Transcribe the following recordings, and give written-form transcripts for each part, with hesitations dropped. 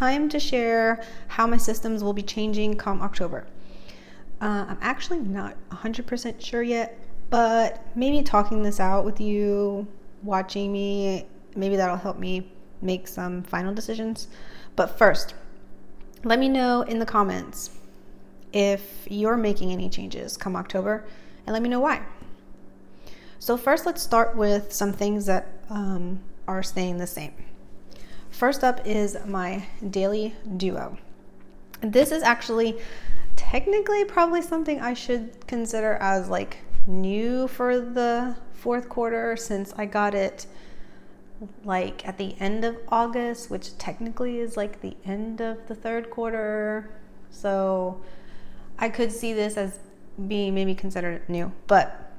time to share how my systems will be changing come October. I'm actually not 100% sure yet, but maybe talking this out with you, watching me, maybe that'll help me make some final decisions. But first, let me know in the comments if you're making any changes come October, and let me know why. So first, let's start with some things that are staying the same. First up is my daily duo. This is actually technically probably something I should consider as like new for the fourth quarter, since I got it like at the end of August, which technically is like the end of the third quarter. So I could see this as being maybe considered new, but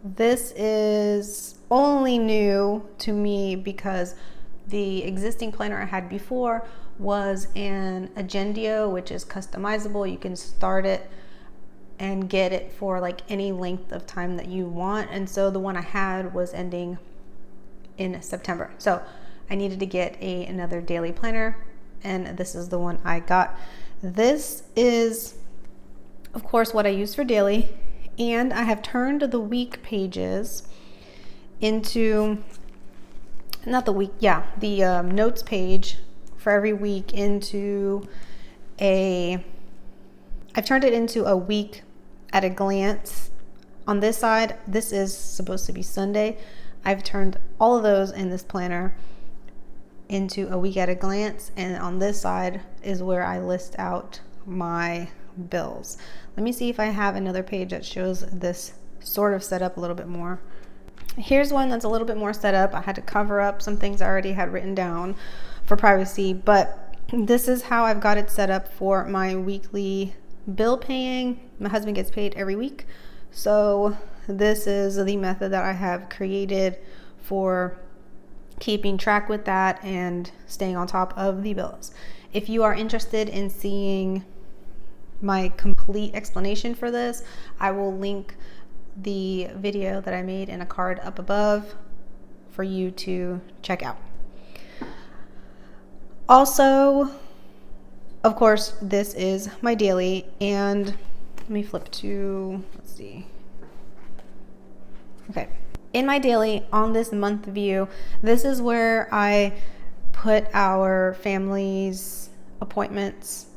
this is only new to me because the existing planner I had before was an Agendio, which is customizable. You can start it and get it for like any length of time that you want. And so the one I had was ending in September. So I needed to get another daily planner, and this is the one I got. This is, of course, what I use for daily, and I have turned the week pages into, not the week, yeah, the notes page for every week into I've turned it into a week at a glance. On this side, this is supposed to be Sunday. I've turned all of those in this planner into a week at a glance, and on this side is where I list out my bills. Let me see if I have another page that shows this sort of set up a little bit more. Here's one that's a little bit more set up. I had to cover up some things I already had written down for privacy, but this is how I've got it set up for my weekly bill paying. My husband gets paid every week, so this is the method that I have created for keeping track with that and staying on top of the bills. If you are interested in seeing my complete explanation for this, I will link the video that I made in a card up above for you to check out. Also, of course, this is my daily, and let me flip to, let's see. Okay. In my daily, on this month view, this is where I put our family's appointments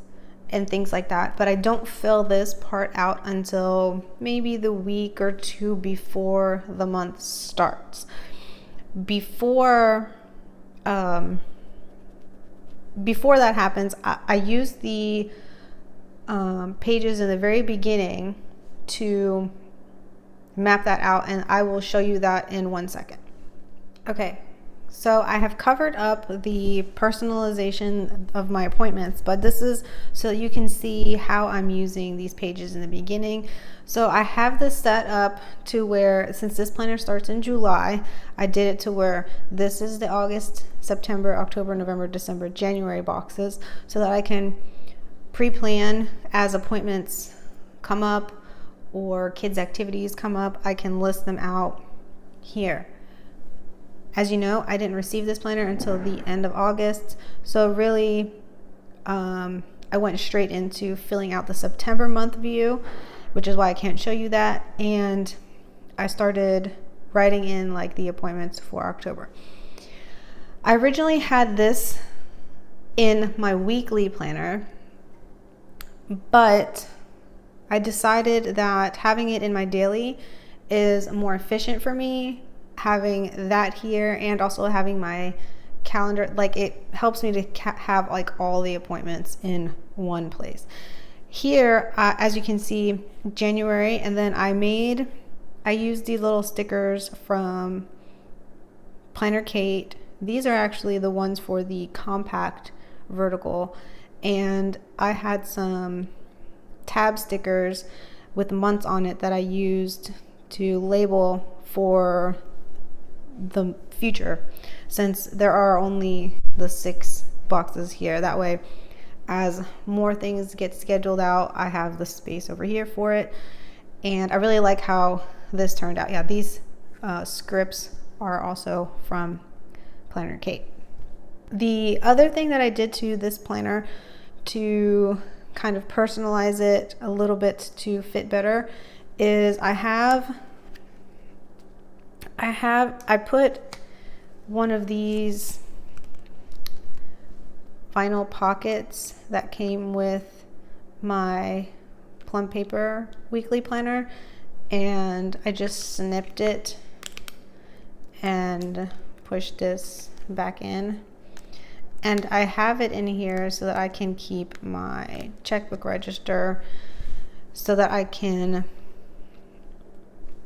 and things like that, but I don't fill this part out until maybe the week or two before the month starts. Before that happens, I use the pages in the very beginning to map that out, and I will show you that in 1 second. Okay, so I have covered up the personalization of my appointments, but this is so you can see how I'm using these pages in the beginning. So I have this set up to where, since this planner starts in July, I did it to where this is the August, September, October, November, December, January boxes, so that I can pre-plan as appointments come up or kids' activities come up. I can list them out here. As you know, I didn't receive this planner until the end of August, so really I went straight into filling out the September month view, which is why I can't show you that, and I started writing in like the appointments for October. I originally had this in my weekly planner, but I decided that having it in my daily is more efficient for me, having that here and also having my calendar. Like, it helps me to have like all the appointments in one place. Here, as you can see, January, and then I used these little stickers from Planner Kate. These are actually the ones for the compact vertical, and I had some tab stickers with months on it that I used to label for the future, since there are only the 6 boxes here. That way, as more things get scheduled out, I have the space over here for it. And I really like how this turned out. Yeah, these scripts are also from Planner Kate. The other thing that I did to this planner to kind of personalize it a little bit to fit better is I put one of these vinyl pockets that came with my Plum Paper weekly planner, and I just snipped it and pushed this back in. And I have it in here so that I can keep my checkbook register, so that I can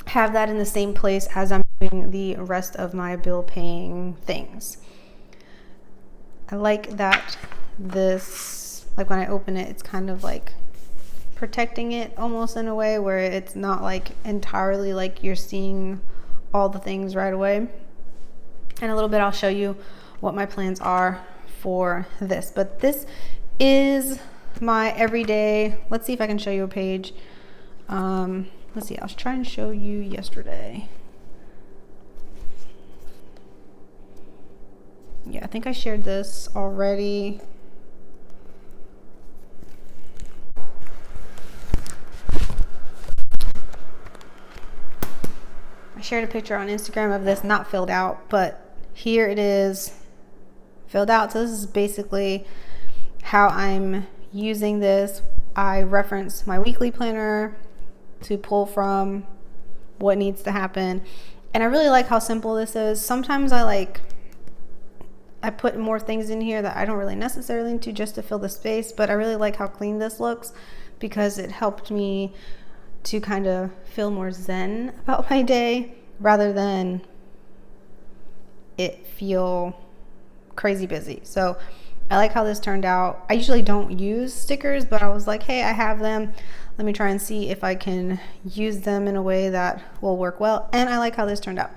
have that in the same place as I'm doing the rest of my bill paying things. I like that this, like when I open it, it's kind of like protecting it almost in a way where it's not like entirely like you're seeing all the things right away. In a little bit, I'll show you what my plans are for this, but this is my everyday. Let's see if I can show you a page. Let's see, I was trying to show you yesterday. Yeah, I think I shared this already. I shared a picture on Instagram of this, not filled out, but here it is filled out. So this is basically how I'm using this. I reference my weekly planner to pull from what needs to happen. And I really like how simple this is. Sometimes I put more things in here that I don't really necessarily need to, just to fill the space, but I really like how clean this looks because it helped me to kind of feel more zen about my day rather than it feel crazy busy. So I like how this turned out. I usually don't use stickers, but I was like, hey, I have them. Let me try and see if I can use them in a way that will work well. And I like how this turned out.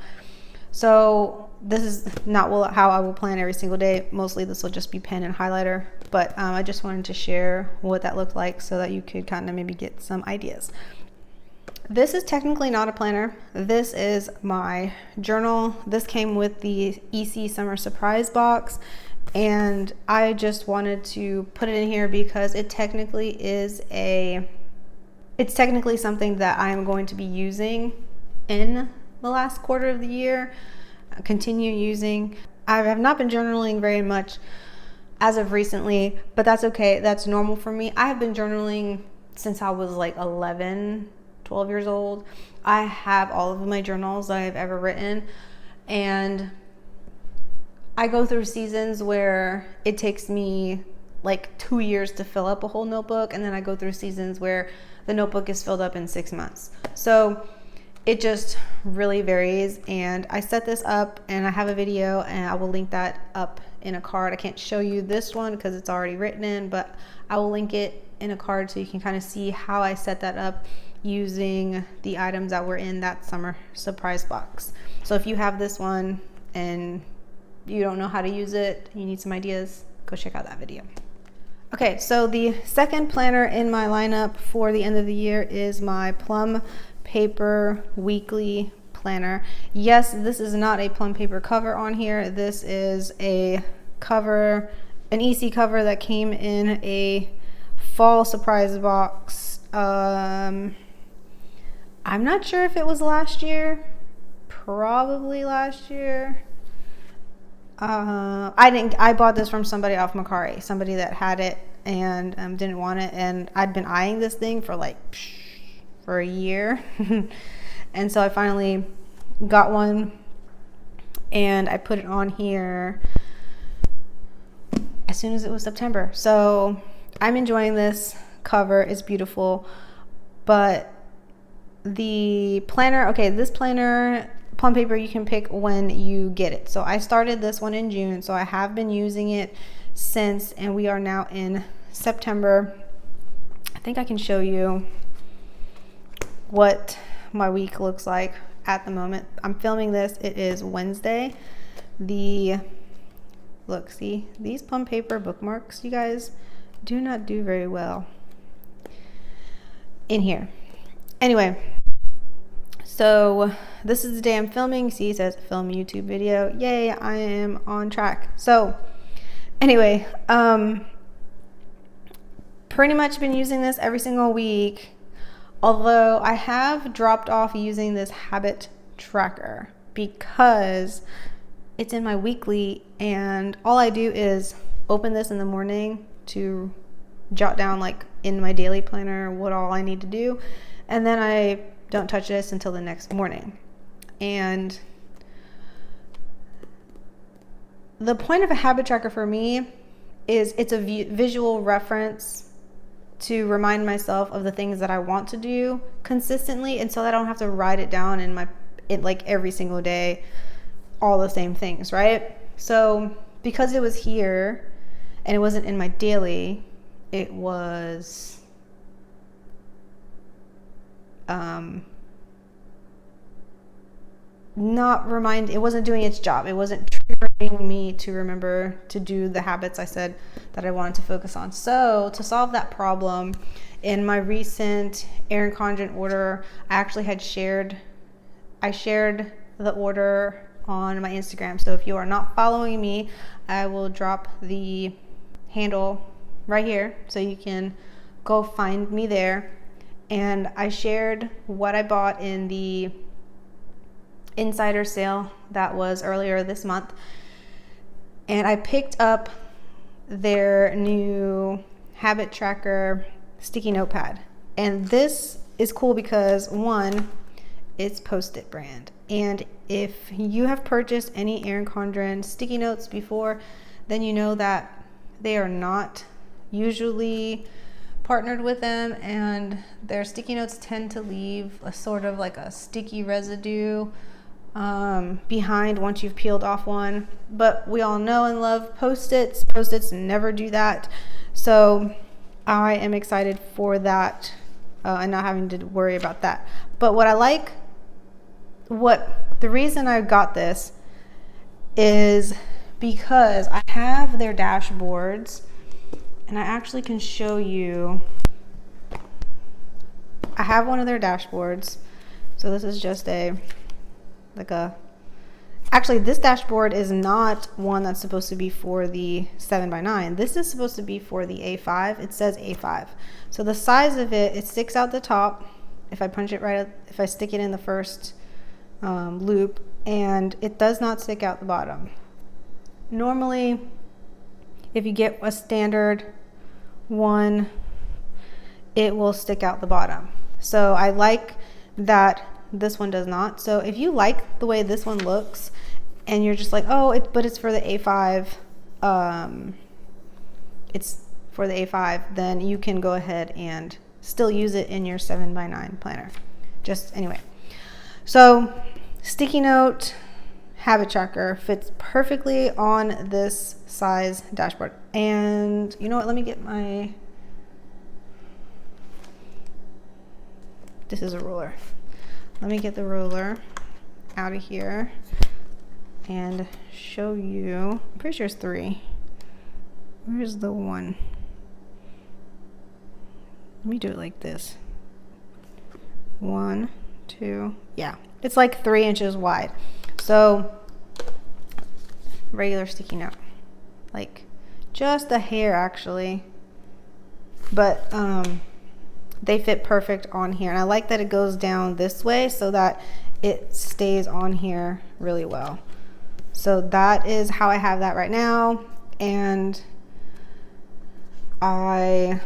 So this is not how I will plan every single day. Mostly this will just be pen and highlighter, but I just wanted to share what that looked like so that you could kind of maybe get some ideas. This is technically not a planner. This is my journal. This came with the EC Summer Surprise box, and I just wanted to put it in here because it technically is it's technically something that I'm going to be using in the last quarter of the year, continue using. I have not been journaling very much as of recently, but that's okay. That's normal for me. I have been journaling since I was like 11, 12 years old. I have all of my journals that I've ever written, and I go through seasons where it takes me like 2 years to fill up a whole notebook, and then I go through seasons where the notebook is filled up in 6 months. So it just really varies, and I set this up and I have a video, and I will link that up in a card. I can't show you this one because it's already written in, but I will link it in a card so you can kind of see how I set that up using the items that were in that summer surprise box. So if you have this one and you don't know how to use it, you need some ideas, go check out that video. Okay, so the second planner in my lineup for the end of the year is my Plum Paper weekly planner. Yes, this is not a Plum Paper cover on here. This is a cover, an EC cover that came in a fall surprise box. I'm not sure if it was last year. Probably last year. I bought this from somebody off Mercari, somebody that had it and didn't want it, and I'd been eyeing this thing for a year. And so I finally got one and I put it on here as soon as it was September. So I'm enjoying this cover. It's beautiful, but the planner, okay, this planner, Plum Paper, you can pick when you get it. So I started this one in June, so I have been using it since, and we are now in September. I think I can show you what my week looks like at the moment. I'm filming this, it is Wednesday. Look, see, these Plum Paper bookmarks, you guys, do not do very well in here. Anyway, so this is the day I'm filming. See, it says film YouTube video. Yay, I am on track. So Anyway, pretty much been using this every single week, although I have dropped off using this habit tracker because it's in my weekly, and all I do is open this in the morning to jot down, like, in my daily planner what all I need to do, and then I don't touch this until the next morning. And the point of a habit tracker for me is it's a visual reference to remind myself of the things that I want to do consistently, and so that I don't have to write it down in like every single day, all the same things, right? So because it was here and it wasn't in my daily, it was it wasn't doing its job. It wasn't triggering me to remember to do the habits I said that I wanted to focus on. So to solve that problem, in my recent Erin Condren order, I shared the order on my Instagram. So if you are not following me, I will drop the handle right here so you can go find me there. And I shared what I bought in the insider sale that was earlier this month, and I picked up their new habit tracker sticky notepad. And this is cool because, one, it's Post-it brand, and if you have purchased any Erin Condren sticky notes before, then you know that they are not usually partnered with them, and their sticky notes tend to leave a sort of like a sticky residue behind once you've peeled off one. But we all know and love Post-its. Post-its never do that. So I am excited for that and not having to worry about that. But the reason I got this is because I have their dashboards, and I actually can show you. I have one of their dashboards. So this is just actually this dashboard is not one that's supposed to be for the 7x9. This is supposed to be for the A5. It says A5. So the size of it sticks out the top if I stick it in the first loop, and it does not stick out the bottom. Normally, if you get a standard one, it will stick out the bottom. So I like that this one does not. So if you like the way this one looks and you're just like, but it's for the A5, it's for the A5, then you can go ahead and still use it in your 7x9 planner. Anyway. So sticky note habit tracker fits perfectly on this size dashboard. And you know what? Let me get this is a ruler. Let me get the ruler out of here and show you. I'm pretty sure it's 3. Where's the 1? Let me do it like this. 1, 2, yeah. It's like 3 inches wide. So regular sticky note, like just a hair actually, but they fit perfect on here. And I like that it goes down this way so that it stays on here really well. So that is how I have that right now, and I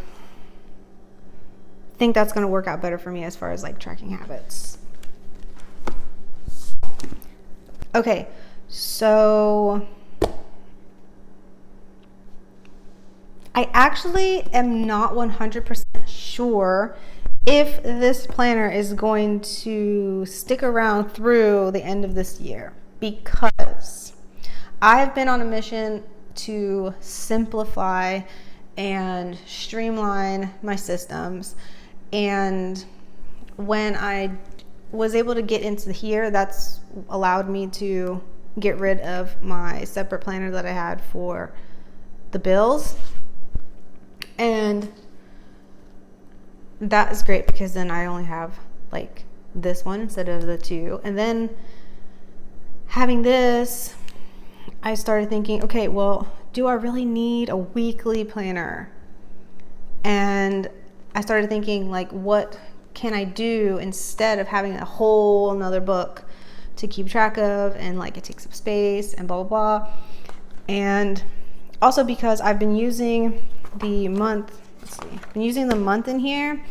think that's going to work out better for me as far as like tracking habits. Okay, so I actually am not 100% sure if this planner is going to stick around through the end of this year, because I've been on a mission to simplify and streamline my systems. And when I was able to get into here, that's allowed me to get rid of my separate planner that I had for the bills. And that is great because then I only have like this one instead of the 2. And then having this, I started thinking, okay, well, do I really need a weekly planner? And I started thinking, like, what can I do instead of having a whole another book to keep track of, and like it takes up space and blah blah blah. And also because I've been using the month, been using the month in here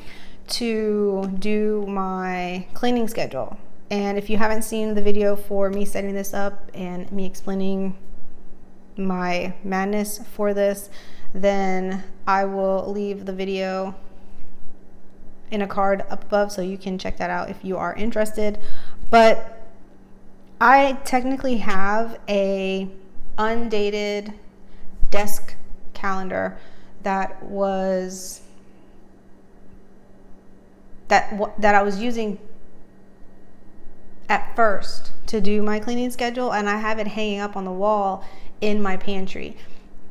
to do my cleaning schedule. And if you haven't seen the video for me setting this up and me explaining my madness for this, then I will leave the video in a card up above so you can check that out if you are interested. But I technically have a undated desk calendar that I was using at first to do my cleaning schedule, and I have it hanging up on the wall in my pantry.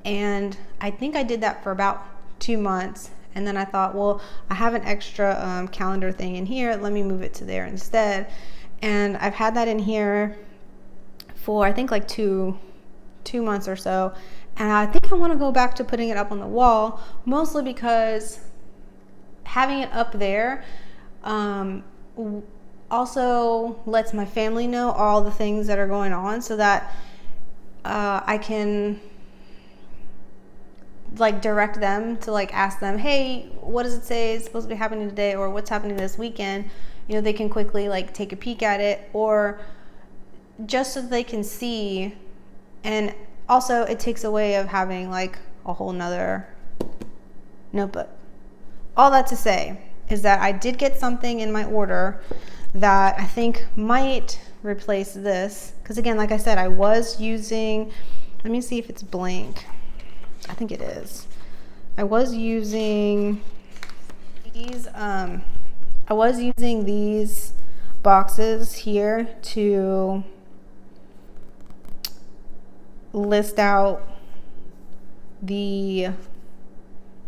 And I think I did that for about 2 months, and then I thought, well, I have an extra calendar thing in here, let me move it to there instead. And I've had that in here for I think like two months or so, and I think I want to go back to putting it up on the wall, mostly because having it up there also lets my family know all the things that are going on, so that I can like direct them to like ask them, hey, what does it say is supposed to be happening today, or what's happening this weekend. You know, they can quickly like take a peek at it, or just so they can see. And also it takes away of having like a whole nother notebook. All that to say is that I did get something in my order that I think might replace this, because again, like I said, I was using, let me see if it's blank, I think it is. I was using these boxes here to list out the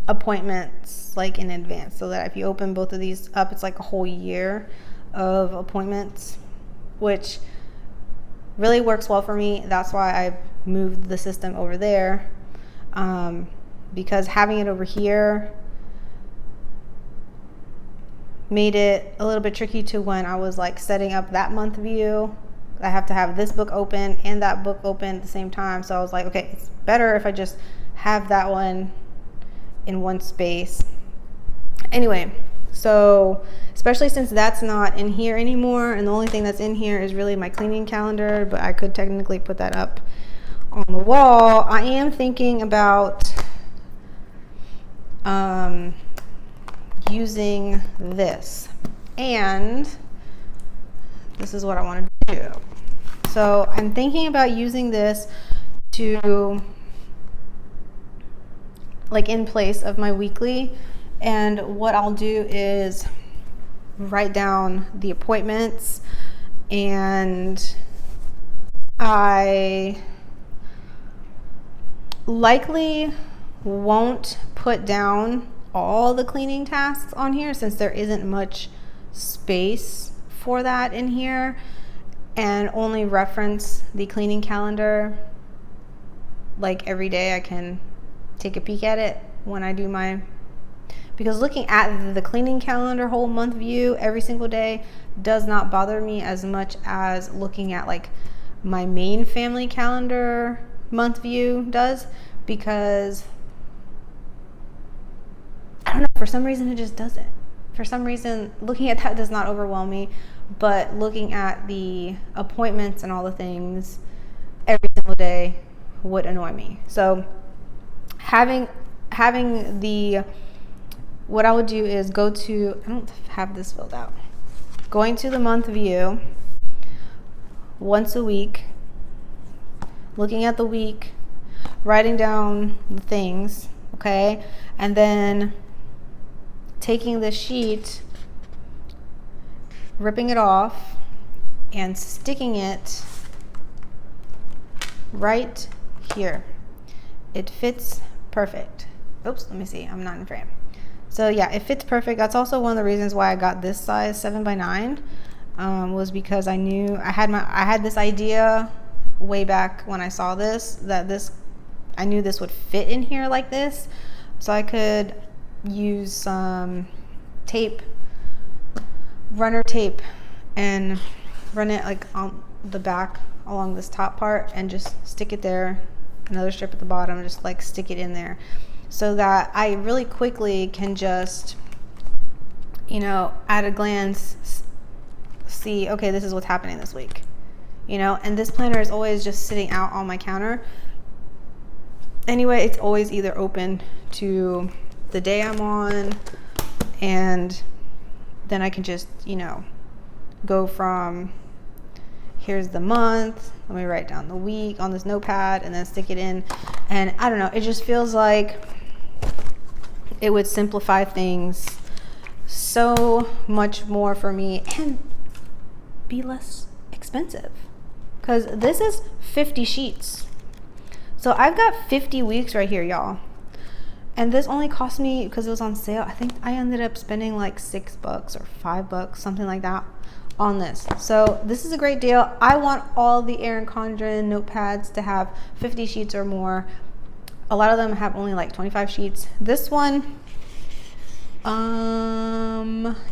appointments like in advance, so that if you open both of these up, it's like a whole year of appointments, which really works well for me. That's why I moved the system over there, because having it over here made it a little bit tricky to when I was like setting up that month view. I have to have this book open and that book open at the same time. So I was like, okay, it's better if I just have that one in one space. Anyway, so especially since that's not in here anymore, and the only thing that's in here is really my cleaning calendar, but I could technically put that up on the wall. I am thinking about using this, and this is what I want to do. So I'm thinking about using this to like in place of my weekly, and what I'll do is write down the appointments, and I likely won't put down all the cleaning tasks on here, since there isn't much space for that in here, and only reference the cleaning calendar like every day. I can take a peek at it when I do my, because looking at the cleaning calendar whole month view every single day does not bother me as much as looking at like my main family calendar month view does, because I don't know, for some reason it just doesn't. For some reason looking at that does not overwhelm me, but looking at the appointments and all the things every single day would annoy me. So having the, what I would do is go to, I don't have this filled out, going to the month view once a week, looking at the week, writing down the things, okay, and then taking the sheet, ripping it off, and sticking it right here. It fits perfect. Oops, let me see, I'm not in frame. So yeah, it fits perfect. That's also one of the reasons why I got this size 7x9, was because I knew I had this idea way back when I saw this, that this I knew this would fit in here like this, so I could use some tape, runner tape, and run it like on the back along this top part and just stick it there. Another strip at the bottom, just like stick it in there, so that I really quickly can just, at a glance see, okay, this is what's happening this week, and this planner is always just sitting out on my counter. Anyway, it's always either open to the day I'm on, and then I can just, go from here's the month, let me write down the week on this notepad and then stick it in. And I don't know, it just feels like it would simplify things so much more for me and be less expensive, because this is 50 sheets. So I've got 50 weeks right here, y'all. And this only cost me, because it was on sale, I think I ended up spending like $6 or $5, something like that, on this. So this is a great deal. I want all the Erin Condren notepads to have 50 sheets or more. A lot of them have only like 25 sheets. This one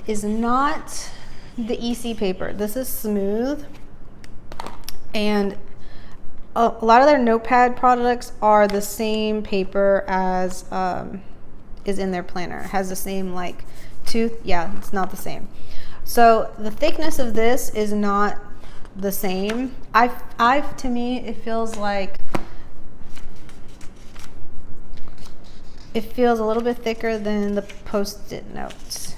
is not the EC paper. This is smooth, and a lot of their notepad products are the same paper as is in their planner. It has the same like tooth. Yeah, it's not the same. So the thickness of this is not the same. To me, it feels like it feels a little bit thicker than the Post-it notes.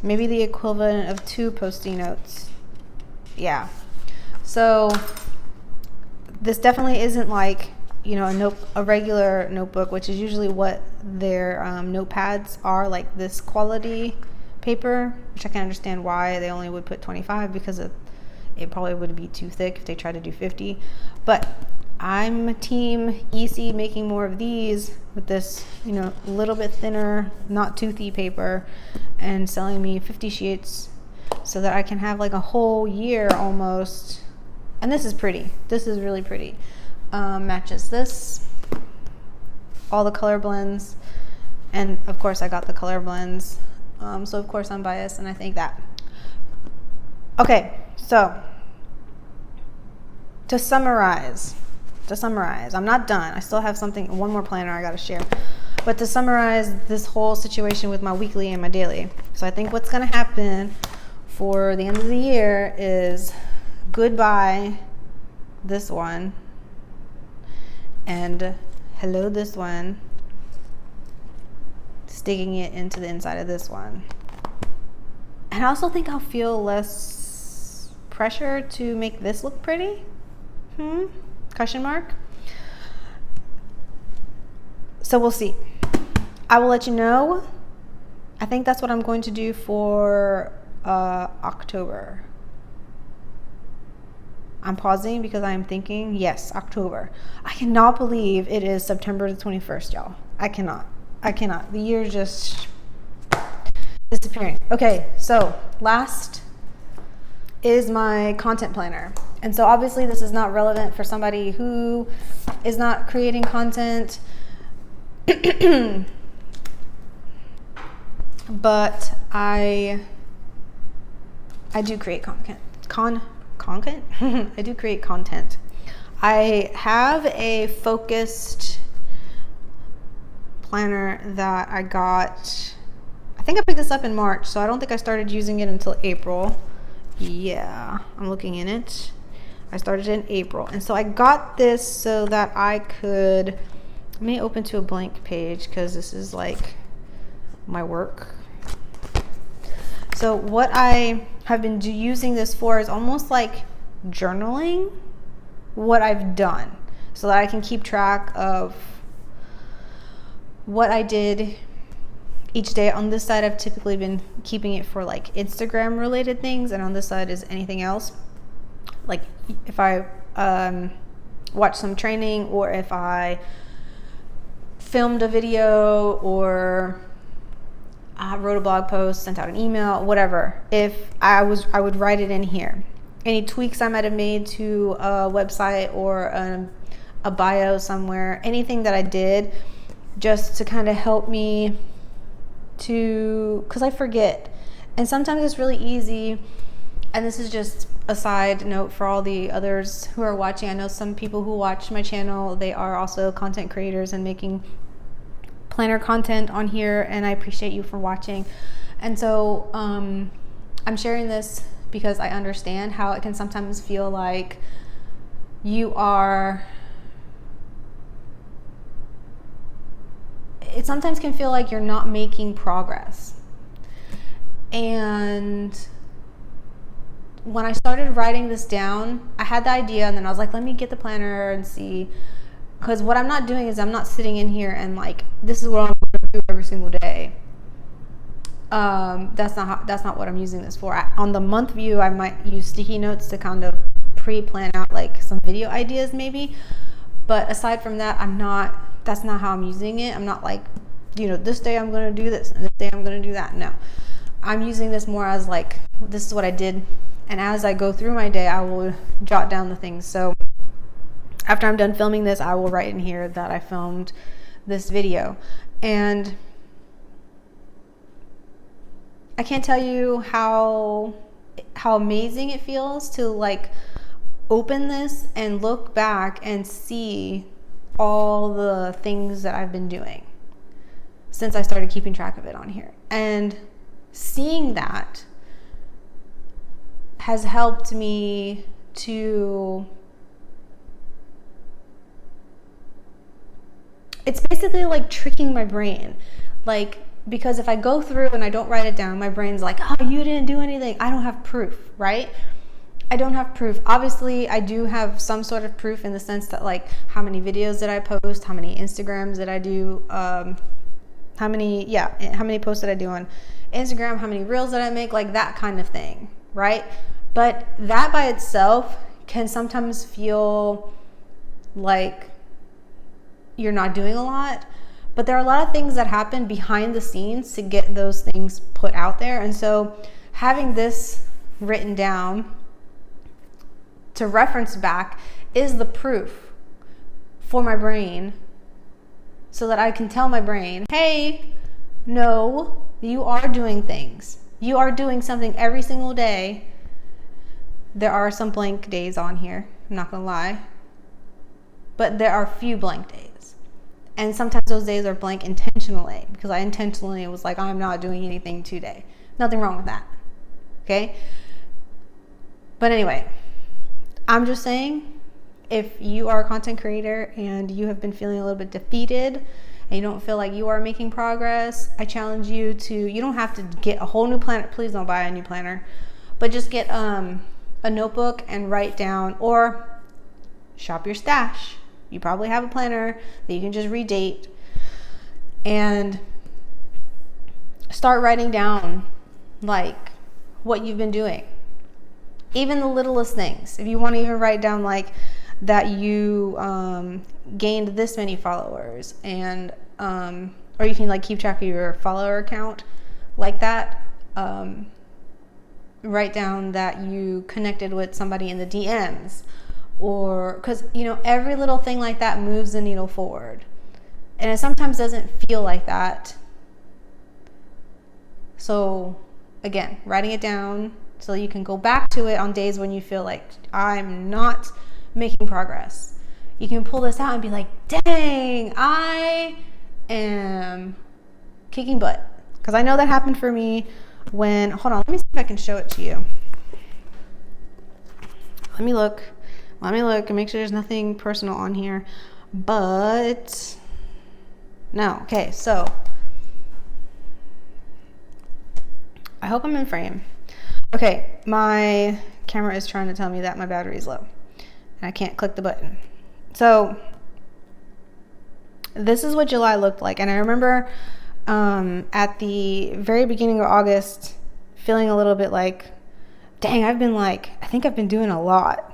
Maybe the equivalent of 2 Post-it notes. Yeah. So this definitely isn't like, a regular notebook, which is usually what their notepads are, like this quality paper, which I can understand why they only would put 25, because it probably would be too thick if they try to do 50. But I'm team EC, making more of these with this, little bit thinner, not toothy paper, and selling me 50 sheets so that I can have like a whole year almost. And this is pretty. This is really pretty. Matches this, all the color blends, and of course I got the color blends. So of course I'm biased, and I think that. Okay, so to summarize, I'm not done. I still have one more planner I gotta share. But to summarize this whole situation with my weekly and my daily. So I think what's gonna happen for the end of the year is goodbye this one, and hello this one, sticking it into the inside of this one. And I also think I'll feel less pressure to make this look pretty. Question mark. So we'll see. I will let you know. I think that's what I'm going to do for October. I'm pausing because I'm thinking, yes, October. I cannot believe it is September the 21st, y'all. I cannot. The year just disappearing. Okay, so last is my content planner. And so obviously this is not relevant for somebody who is not creating content. But I do create content. I do create content. I have a focused planner that I got. I think I picked this up in March, so I don't think I started using it until April. Yeah, I'm looking in it. I started in April. And so I got this so that I could, let me open to a blank page because this is like my work. So what I have been using this for is almost like journaling what I've done, so that I can keep track of what I did each day. On this side, I've typically been keeping it for like Instagram related things, and on this side is anything else. Like if I watched some training, or if I filmed a video, or I wrote a blog post, sent out an email, whatever. If I would write it in here. Any tweaks I might have made to a website or a bio somewhere, anything that I did just to kind of help me because I forget. And sometimes it's really easy, and this is just a side note for all the others who are watching. I know some people who watch my channel, they are also content creators and making planner content on here, and I appreciate you for watching. And so I'm sharing this because I understand how it can sometimes feel like it sometimes can feel like you're not making progress. And when I started writing this down, I had the idea, and then I was like, let me get the planner and see. Because what I'm not doing is I'm not sitting in here and like, this is what I'm going to do every single day. That's not what I'm using this for. On the month view, I might use sticky notes to kind of pre-plan out like some video ideas maybe. But aside from that, that's not how I'm using it. I'm not like, this day I'm going to do this and this day I'm going to do that. No, I'm using this more as like, this is what I did. And as I go through my day, I will jot down the things. So after I'm done filming this, I will write in here that I filmed this video. And I can't tell you how amazing it feels to like open this and look back and see all the things that I've been doing since I started keeping track of it on here. And seeing that has helped me to, it's basically like tricking my brain. Like, because if I go through and I don't write it down, my brain's like, oh, you didn't do anything. I don't have proof, right? I don't have proof. Obviously, I do have some sort of proof in the sense that like, how many videos did I post? How many Instagrams did I do? How many posts did I do on Instagram? How many reels did I make? Like that kind of thing, right? But that by itself can sometimes feel like you're not doing a lot. But there are a lot of things that happen behind the scenes to get those things put out there. And so having this written down to reference back is the proof for my brain, so that I can tell my brain, hey, no, you are doing things. You are doing something every single day. There are some blank days on here, I'm not gonna lie. But there are few blank days. And sometimes those days are blank intentionally, because I intentionally was like, I'm not doing anything today. Nothing wrong with that. Okay? But anyway, I'm just saying, if you are a content creator and you have been feeling a little bit defeated and you don't feel like you are making progress, I challenge you to, you don't have to get a whole new planner. Please don't buy a new planner, but just get a notebook and write down, or shop your stash. You probably have a planner that you can just redate and start writing down like what you've been doing. Even the littlest things. If you want to even write down like that you gained this many followers, and or you can like keep track of your follower count like that. Write down that you connected with somebody in the DMs, or because every little thing like that moves the needle forward, and it sometimes doesn't feel like that. So again, writing it down so you can go back to it on days when you feel like I'm not making progress. You can pull this out and be like, dang, I am kicking butt. Because I know that happened for me when, hold on, let me see if I can show it to you. Let me look and make sure there's nothing personal on here. But no. Okay, so I hope I'm in frame. Okay, my camera is trying to tell me that my battery is low and I can't click the button. So this is what July looked like. And I remember at the very beginning of August feeling a little bit like, dang, I think I've been doing a lot.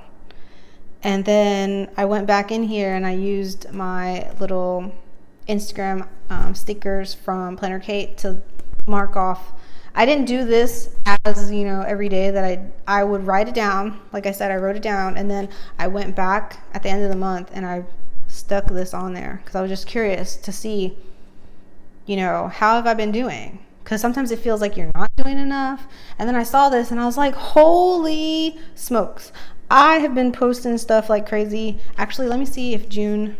And then I went back in here and I used my little Instagram stickers from Planner Kate to mark off. I didn't do this as, every day that I would write it down. Like I said, I wrote it down, and then I went back at the end of the month and I stuck this on there because I was just curious to see, you know, how have I been doing? Because sometimes it feels like you're not doing enough. And then I saw this and I was like, holy smokes. I have been posting stuff like crazy. Actually, let me see if June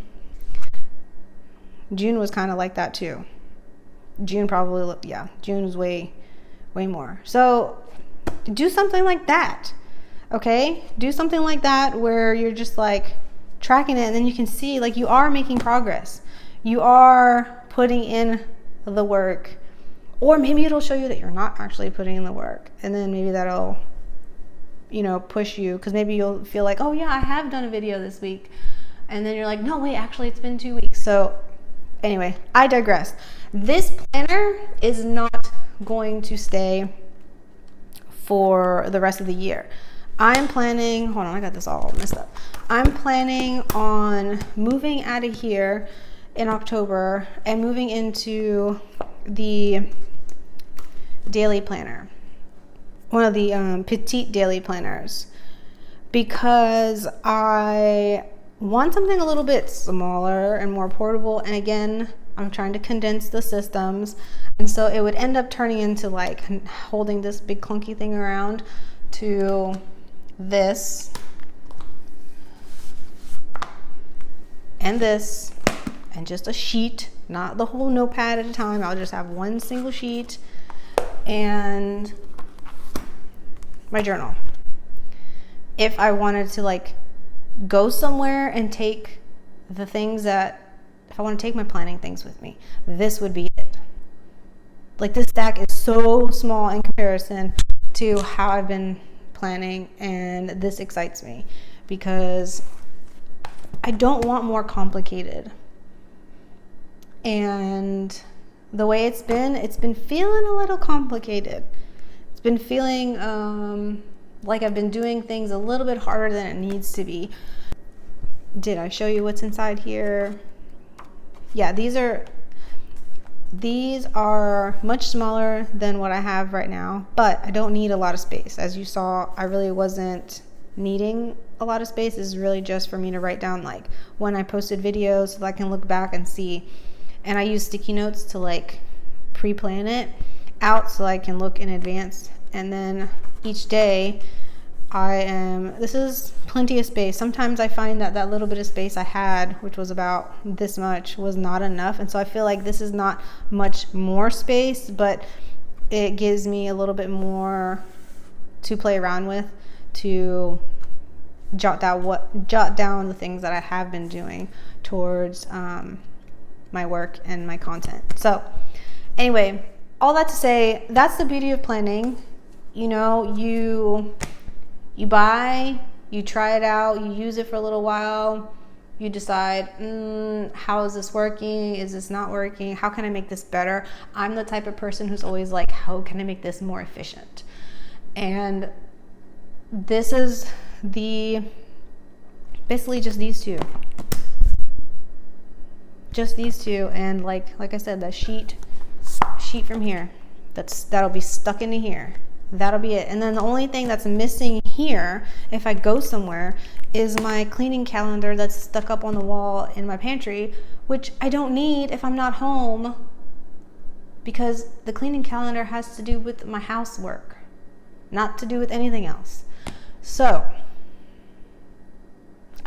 was kind of like that too. June probably, yeah, June was way more. So do something like that. Okay? Do something like that where you're just like tracking it, and then you can see like you are making progress. You are putting in the work. Or maybe it'll show you that you're not actually putting in the work. And then maybe that'll, you know, push you. Because maybe you'll feel like, oh yeah, I have done a video this week. And then you're like, no, wait, actually it's been 2 weeks. So anyway, I digress. This planner is not going to stay for the rest of the year. I'm planning, hold on, I got this all messed up. I'm planning on moving out of here in October and moving into the daily planner, one of the petite daily planners, because I want something a little bit smaller and more portable. And again, I'm trying to condense the systems, and so it would end up turning into like holding this big clunky thing around to this and this and just a sheet, not the whole notepad at a time. I'll just have one single sheet and my journal. If I wanted to like go somewhere and take the things that, if I want to take my planning things with me, this would be it. Like this stack is so small in comparison to how I've been planning, and this excites me because I don't want more complicated. And the way it's been feeling a little complicated. It's been feeling like I've been doing things a little bit harder than it needs to be. Did I show you what's inside here? Yeah, these are much smaller than what I have right now, but I don't need a lot of space. As you saw, I really wasn't needing a lot of space. This is really just for me to write down like when I posted videos so that I can look back and see. And I use sticky notes to like pre-plan it out so I can look in advance. And then each day this is plenty of space. Sometimes I find that that little bit of space I had, which was about this much, was not enough. And so I feel like this is not much more space, but it gives me a little bit more to play around with, to jot down the things that I have been doing towards my work and my content. So anyway, all that to say, that's the beauty of planning. You know, you buy, you try it out, you use it for a little while, you decide, how is this working? Is this not working? How can I make this better? I'm the type of person who's always like, how can I make this more efficient? And this is basically just these two. Just these two, and like I said, that sheet from here, that'll be stuck into here. That'll be it. And then the only thing that's missing here, if I go somewhere, is my cleaning calendar that's stuck up on the wall in my pantry, which I don't need if I'm not home, because the cleaning calendar has to do with my housework, not to do with anything else. So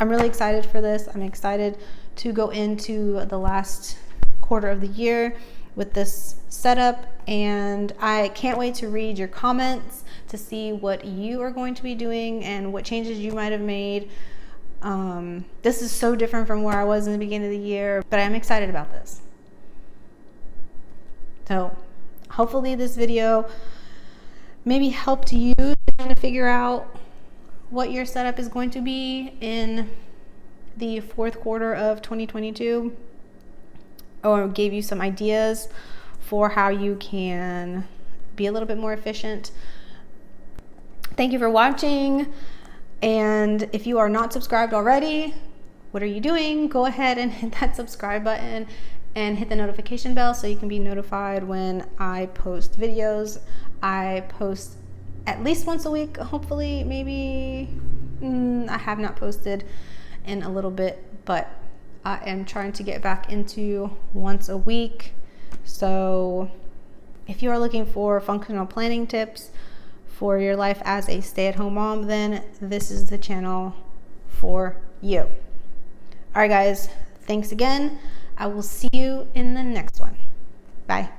I'm really excited for this. I'm excited to go into the last quarter of the year with this setup, and I can't wait to read your comments to see what you are going to be doing and what changes you might have made. This is so different from where I was in the beginning of the year, but I'm excited about this. So hopefully this video maybe helped you to figure out what your setup is going to be in the fourth quarter of 2022, or gave you some ideas for how you can be a little bit more efficient. Thank you for watching. And if you are not subscribed already, what are you doing? Go ahead and hit that subscribe button and hit the notification bell so you can be notified when I post videos. I post at least once a week, hopefully, maybe. I have not posted in a little bit, but I am trying to get back into once a week. So if you are looking for functional planning tips for your life as a stay-at-home mom, then this is the channel for you. All right, guys, thanks again. I will see you in the next one. Bye.